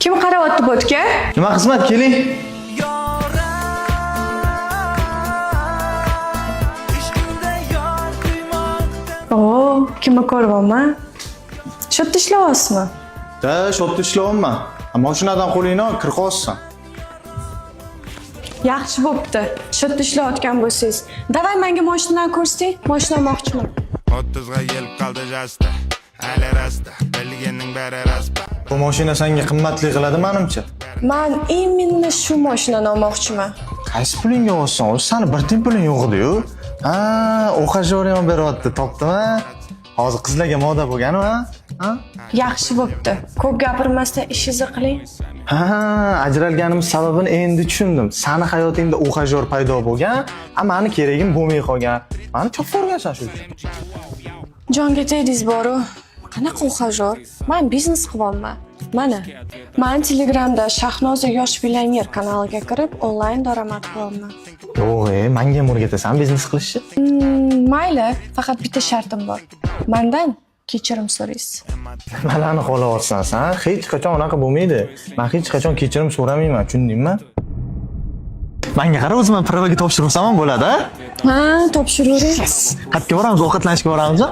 Kim qarayapti bo'tga? Nima xizmat, keling. Oo, kimni ko'ryapman? Shodda ishlayapsizmi? Da, shodda ishlayapman. Mashinadan qo'lingni ol, kir qolsan. Yaxshi bo'pti. Shodda ishlayotgan bo'lsangiz, davay menga mashinadan ko'rsating. Mashina olmoqchiman. 30 ga kelib qoldi jasta. Hali rasta, bilganning bari raspa. Bu mashina senga qimmatli qiladi menimcha. Men именно shu mashinani olmoqchiman. Qaysi pulingga olsan? O'zi seni bir tiyin puling yo'q edi-yu. Ha, o'qajor ham beryapti, topdimi? Hozir qizlarga moda bo'lgan-a? Ha? Yaxshi bo'pti. Ko'p gapirmasdan ishingizni qiling. Ha, ajralganimiz sababini endi tushundim. Seni hayotingda o'qajor paydo bo'lgan, meni keragim bo'lmay qolgan. Meni chopib o'rgansan shu uchun. Jonga tegdingiz boru. Qanaqa o'xajor? Men biznes qilyapman. Mana, men Telegramda Shahnoza yosh millioner kanaliga kirib, onlayn daromad qilyapman. Yo'q, menga ham o'rgatasan biznes qilishni. Mayli, faqat bitta shartim bor. Mendan kechirim so'raysiz. Nimalarni xohlayapsan sen? Hech qachon unaqa bo'lmaydi. Men hech qachon kechirim so'ramayman, tushundingmi? Menga qara, o'zim pravaga topshirib olsam ham bo'ladi-a? Ha, topshiravering. Qayerga boramiz? Ovqatlanishga boramiz-a?